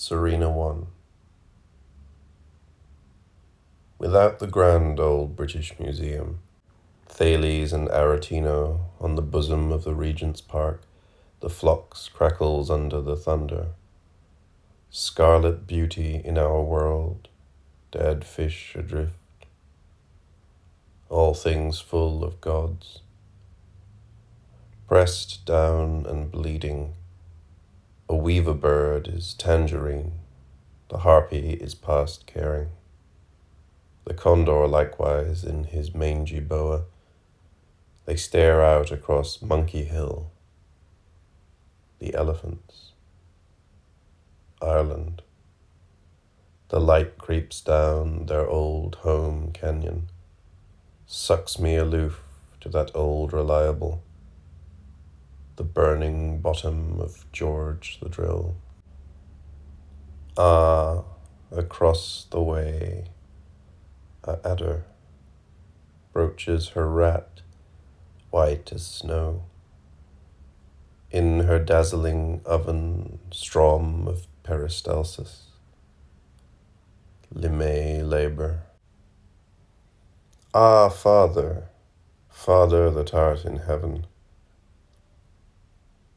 Serena 1. Without the grand old British Museum, Thales and Aretino on the bosom of the Regent's Park, the phlox crackles under the thunder. Scarlet beauty in our world, dead fish adrift, all things full of gods. Pressed down and bleeding, a weaver bird is tangerine, the harpy is past caring. The condor likewise in his mangy boa, they stare out across Monkey Hill. The elephants. Ireland. The light creeps down their old home canyon, sucks me aloof to that old reliable, the burning bottom of George the Drill. Ah, across the way, a adder broaches her rat, white as snow. In her dazzling oven, strom of peristalsis, lime labor. Ah, Father, Father that art in heaven,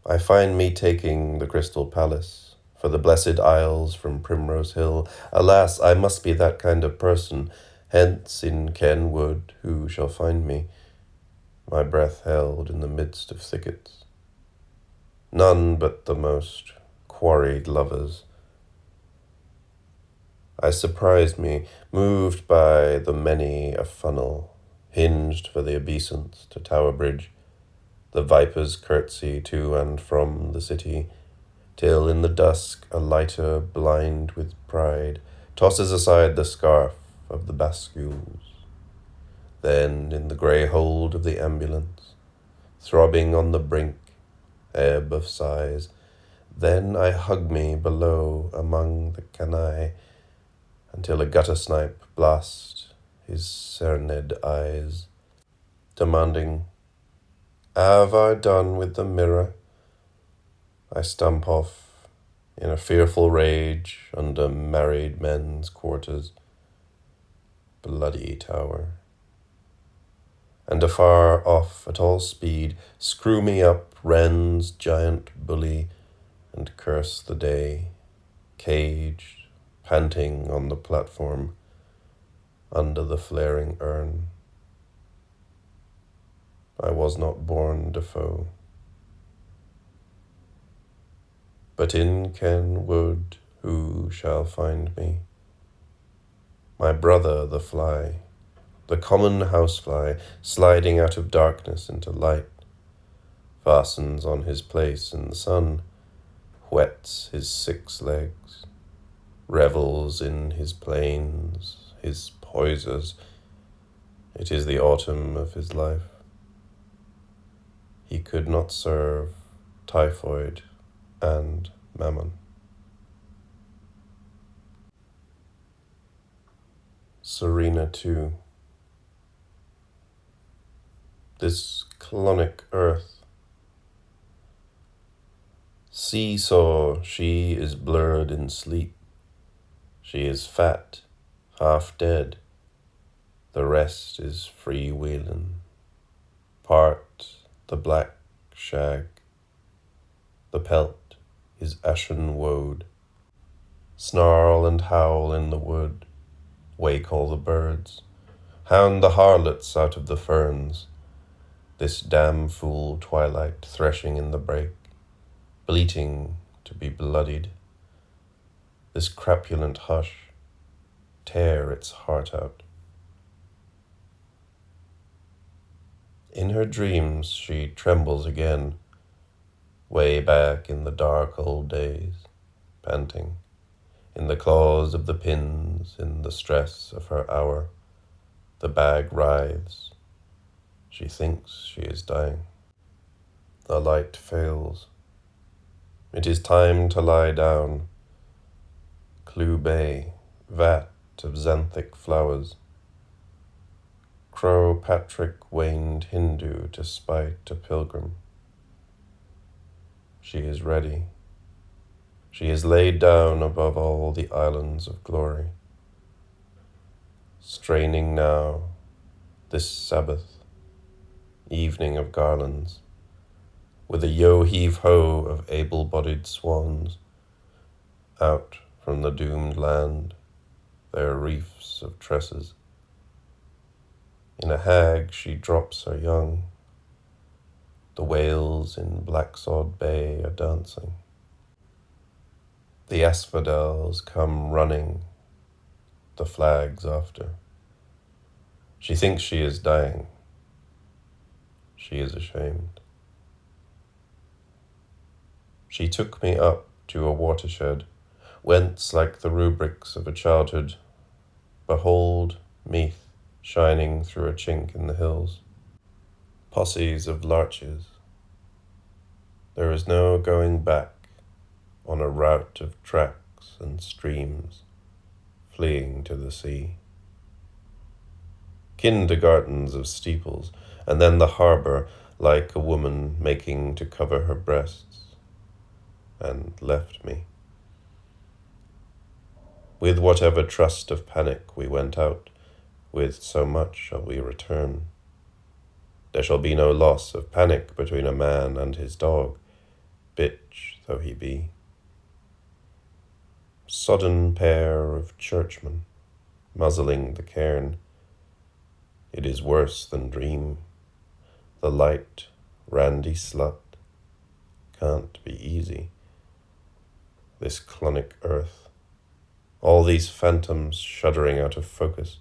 I find me taking the Crystal Palace for the blessed isles from Primrose Hill. Alas, I must be that kind of person. Hence in Kenwood who shall find me, my breath held in the midst of thickets? None but the most quarried lovers. I surprised me, moved by the many a funnel, hinged for the obeisance to Tower Bridge, the viper's curtsy to and from the city, till in the dusk a lighter, blind with pride, tosses aside the scarf of the bascules. Then in the grey hold of the ambulance, throbbing on the brink, ebb of sighs, then I hug me below among the canaille, until a gutter snipe blast his cerned eyes, demanding, "Have I done with the mirror?" I stump off in a fearful rage under married men's quarters, bloody tower. And afar off at all speed, screw me up Wren's giant bully, and curse the day, caged, panting on the platform, under the flaring urn. I was not born Defoe. But in Kenwood who shall find me? My brother the fly, the common housefly, sliding out of darkness into light, fastens on his place in the sun, whets his 6 legs, revels in his plains, his poisers. It is the autumn of his life. He could not serve typhoid and mammon. Serena 2. This clonic earth. Seesaw, she is blurred in sleep. She is fat, half dead. The rest is free-wheelin'. Part the black shag. The pelt is ashen woad. Snarl and howl in the wood. Wake all the birds. Hound the harlots out of the ferns. This damn fool twilight threshing in the brake, bleating to be bloodied. This crapulent hush, tear its heart out. In her dreams she trembles again, way back in the dark old days, panting, in the claws of the pins, in the stress of her hour. The bag writhes. She thinks she is dying. The light fails. It is time to lie down. Clew Bay, vat of xanthic flowers. Crow Patrick waned Hindu to spite a pilgrim. She is ready. She is laid down above all the islands of glory, straining now, this Sabbath, evening of garlands, with a yo-heave-ho of able-bodied swans, out from the doomed land, their reefs of tresses. In a hag she drops her young. The whales in Blacksod Bay are dancing. The asphodels come running, the flags after. She thinks she is dying. She is ashamed. She took me up to a watershed, whence, like the rubrics of a childhood, behold Meath shining through a chink in the hills. Posses of larches. There is no going back on a route of tracks and streams fleeing to the sea. Kindergartens of steeples, and then the harbour like a woman making to cover her breasts, and left me. With whatever trust of panic we went out, with so much shall we return. There shall be no loss of panic between a man and his dog, bitch though he be. Sodden pair of churchmen, muzzling the cairn. It is worse than dream. The light, randy slut can't be easy. This clunic earth, all these phantoms shuddering out of focus.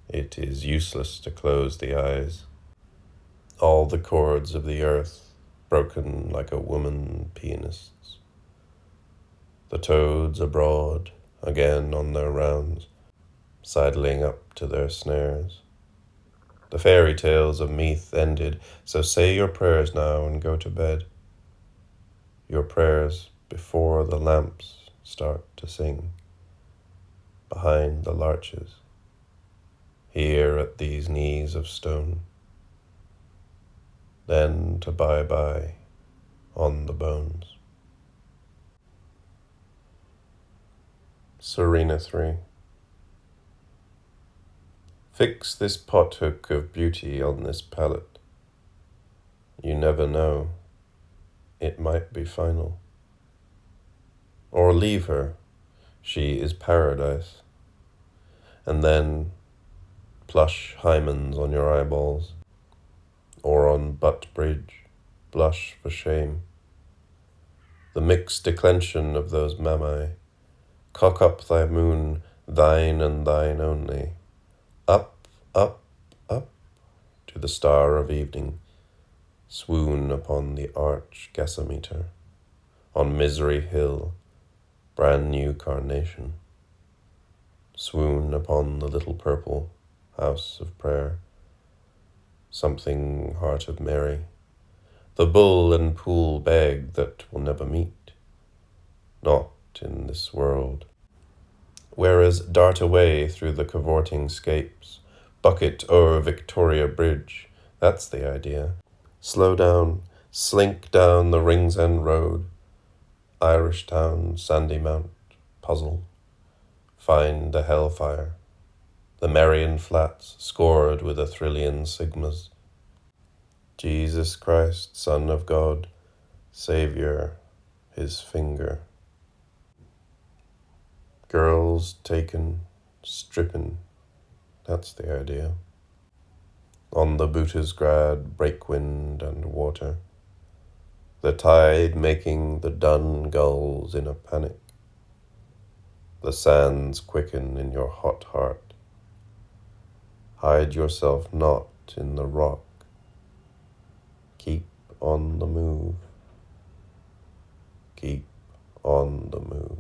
It is useless to close the eyes. All the chords of the earth broken like a woman pianist's. The toads abroad, again on their rounds, sidling up to their snares. The fairy tales of Meath ended, so say your prayers now and go to bed. Your prayers before the lamps start to sing, behind the larches, here at these knees of stone. Then to bye-bye on the bones. Serena 3. Fix this pothook of beauty on this palette. You never know. It might be final. Or leave her. She is paradise. And then plush hymens on your eyeballs. Or on butt bridge, blush for shame. The mixed declension of those mammae. Cock up thy moon, thine and thine only. Up, up, up, to the star of evening. Swoon upon the arch gasometer. On Misery Hill, brand new carnation. Swoon upon the little purple house of prayer. Something heart of Mary. The bull and pool beg that will never meet. Not in this world. Whereas dart away through the cavorting scapes, bucket o'er Victoria Bridge, that's the idea. Slow down, slink down the Ringsend Road, Irish Town, Sandymount, puzzle. Find the hellfire, the Marion Flats scored with a trillion sigmas. Jesus Christ, Son of God, Savior, his finger. Girls taken, strippin', that's the idea. On the Bootersgrad, breakwind and water. The tide making the dun gulls in a panic. The sands quicken in your hot heart. Hide yourself not in the rock. Keep on the move. Keep on the move.